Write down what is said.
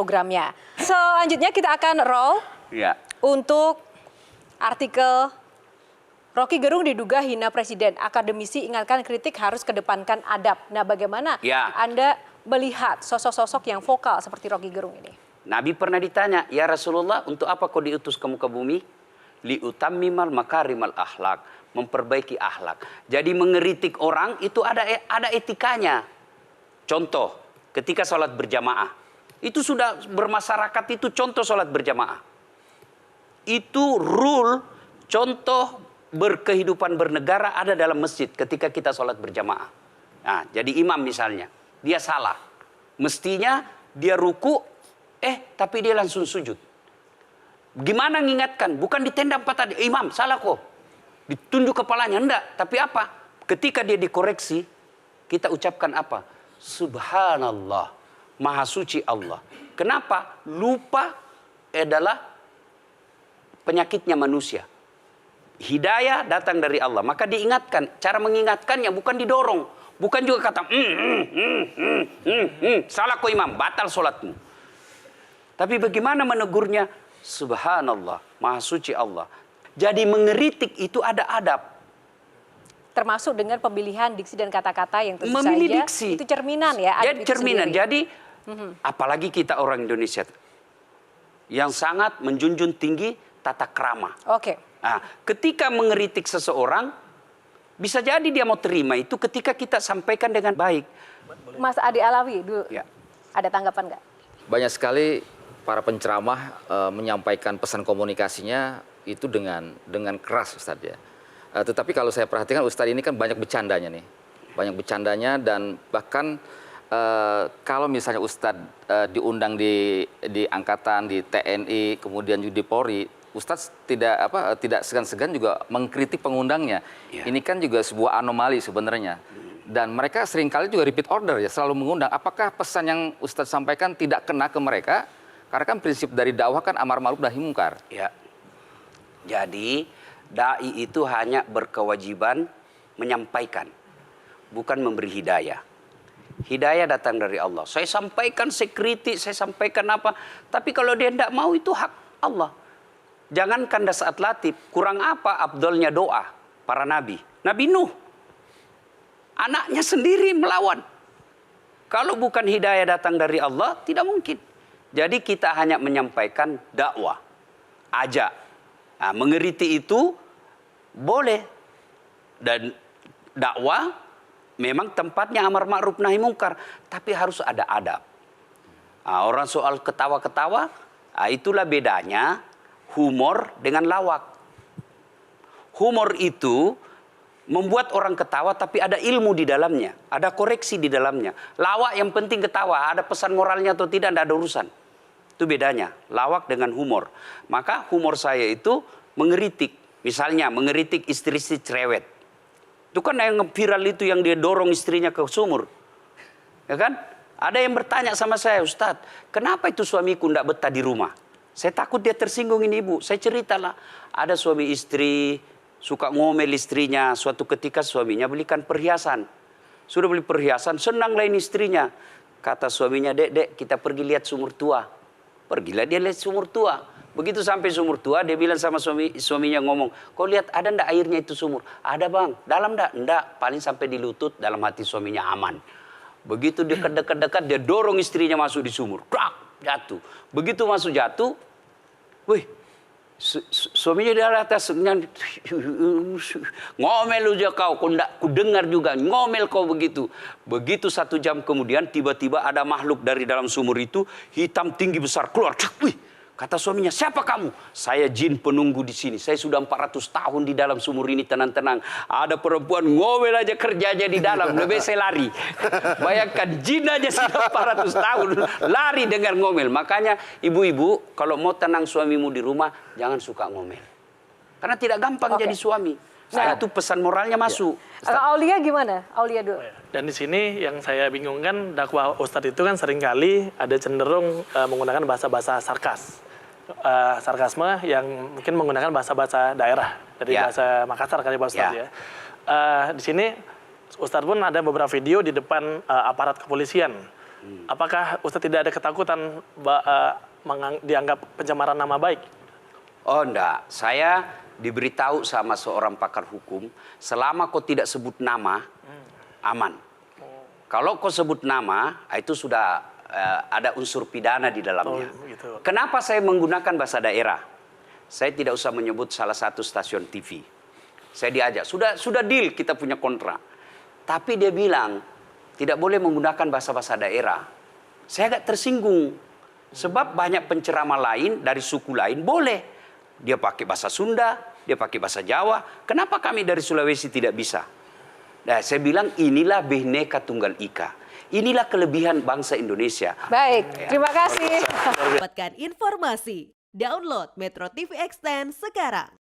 programnya. Selanjutnya kita akan roll untuk artikel Rocky Gerung diduga hina presiden. Akademisi ingatkan kritik harus kedepankan adab. Nah, bagaimana Anda melihat sosok-sosok yang vokal seperti Rocky Gerung ini? Nabi pernah ditanya, ya Rasulullah, untuk apa kau diutus kamu ke bumi? Liutammimal makarimal akhlak, memperbaiki akhlak. Jadi mengeritik orang itu ada etikanya. Contoh, ketika sholat berjamaah. Itu sudah bermasyarakat, itu contoh sholat berjamaah. Itu rule, contoh berkehidupan bernegara ada dalam masjid ketika kita sholat berjamaah. Nah, jadi imam misalnya, dia salah. Mestinya dia ruku, tapi dia langsung sujud. Gimana ngingatkan? Bukan ditendang patah, imam salah kok. Ditunjuk kepalanya, enggak. Tapi apa? Ketika dia dikoreksi, kita ucapkan apa? Subhanallah. Maha suci Allah. Kenapa? Lupa adalah penyakitnya manusia. Hidayah datang dari Allah. Maka diingatkan. Cara mengingatkannya bukan didorong. Bukan juga kata, salah kau imam, batal sholatmu. Tapi bagaimana menegurnya? Subhanallah, Maha suci Allah. Jadi mengeritik itu ada adab. Termasuk dengan pemilihan diksi dan kata-kata yang tentu Memilih saja diksi. itu cerminan ya. Jadi cerminan. Jadi apalagi kita orang Indonesia yang sangat menjunjung tinggi tata krama. Nah, ketika mengeritik seseorang, bisa jadi dia mau terima itu ketika kita sampaikan dengan baik. Mas Adi Alawi, dulu ada tanggapan nggak? Banyak sekali para penceramah menyampaikan pesan komunikasinya itu dengan keras, Ustadz ya. Tetapi kalau saya perhatikan Ustadz ini kan banyak bercandanya nih. Banyak bercandanya dan bahkan kalau misalnya Ustadz diundang di Angkatan, di TNI, kemudian juga di Polri, Ustadz tidak segan-segan juga mengkritik pengundangnya. Ini kan juga sebuah anomali sebenarnya. Dan mereka seringkali juga repeat order ya, selalu mengundang. Apakah pesan yang Ustadz sampaikan tidak kena ke mereka? Karena kan prinsip dari dakwah kan amar ma'ruf nahi mungkar. Ya. Jadi dai itu hanya berkewajiban menyampaikan, bukan memberi hidayah. Hidayah datang dari Allah. Saya sampaikan, saya kritik, saya sampaikan apa. Tapi kalau dia tidak mau itu hak Allah. Jangankan saat latif, kurang apa afdolnya doa para nabi. Nabi Nuh, anaknya sendiri melawan. Kalau bukan hidayah datang dari Allah, tidak mungkin. Jadi kita hanya menyampaikan dakwah, ajak. Nah, mengerti itu boleh. Dan dakwah memang tempatnya amar ma'ruf nahi mungkar, tapi harus ada adab. Nah, orang soal ketawa-ketawa, itulah bedanya humor dengan lawak. Humor itu membuat orang ketawa tapi ada ilmu di dalamnya, ada koreksi di dalamnya. Lawak yang penting ketawa, ada pesan moralnya atau tidak ada urusan. Itu bedanya, lawak dengan humor. Maka humor saya itu mengeritik, misalnya mengeritik istri-istri cerewet. Itu kan yang viral itu yang dia dorong istrinya ke sumur. Ya kan? Ada yang bertanya sama saya, Ustadz, kenapa itu suamiku tidak betah di rumah? Saya takut dia tersinggung ini ibu. Saya ceritalah, ada suami istri suka ngomel istrinya. Suatu ketika suaminya belikan perhiasan. Sudah beli perhiasan, senang lain istrinya. Kata suaminya, dek, kita pergi lihat sumur tua. Pergilah dia lihat sumur tua. Begitu sampai sumur tua, dia bilang sama suaminya ngomong, kau lihat ada ndak airnya itu sumur? Ada bang, dalam ndak? Ndak, paling sampai di lutut, dalam hati suaminya aman. Begitu dekat-dekat, dia dorong istrinya masuk di sumur. Krak, jatuh. Begitu masuk jatuh, wih, suaminya di atas, ngomel aja kau ndak, ku dengar juga, ngomel kau begitu. Begitu 1 jam kemudian, tiba-tiba ada makhluk dari dalam sumur itu, hitam tinggi besar, keluar. Wih, kata suaminya, siapa kamu? Saya jin penunggu di sini. Saya sudah 400 tahun di dalam sumur ini tenang-tenang. Ada perempuan ngomel aja kerjanya di dalam. Lebih saya lari. Bayangkan jin aja sudah 400 tahun. Lari dengar ngomel. Makanya ibu-ibu kalau mau tenang suamimu di rumah, jangan suka ngomel. Karena tidak gampang jadi suami. Nah, itu pesan moralnya masuk. Aulia gimana? Aulia dulu. Dan di sini yang saya bingungkan, dakwah Ustadz itu kan seringkali ada cenderung menggunakan bahasa-bahasa sarkas. Sarkasme yang mungkin menggunakan bahasa-bahasa daerah dari bahasa Makassar kali Pak Ustadz ya. Di sini Ustadz pun ada beberapa video di depan aparat kepolisian Apakah Ustadz tidak ada ketakutan dianggap pencemaran nama baik? Oh enggak, saya diberitahu sama seorang pakar hukum, selama kau tidak sebut nama, aman. Kalau kau sebut nama, itu sudah ada unsur pidana di dalamnya. Oh, gitu. Kenapa saya menggunakan bahasa daerah? Saya tidak usah menyebut salah satu stasiun TV. Saya diajak, sudah deal, kita punya kontrak. Tapi dia bilang, tidak boleh menggunakan bahasa-bahasa daerah. Saya agak tersinggung. Sebab banyak penceramah lain dari suku lain boleh. Dia pakai bahasa Sunda, dia pakai bahasa Jawa. Kenapa kami dari Sulawesi tidak bisa? Nah, saya bilang inilah Bhinneka Tunggal Ika. Inilah kelebihan bangsa Indonesia. Baik, terima kasih. Dapatkan informasi. Download Metro TV Extend sekarang.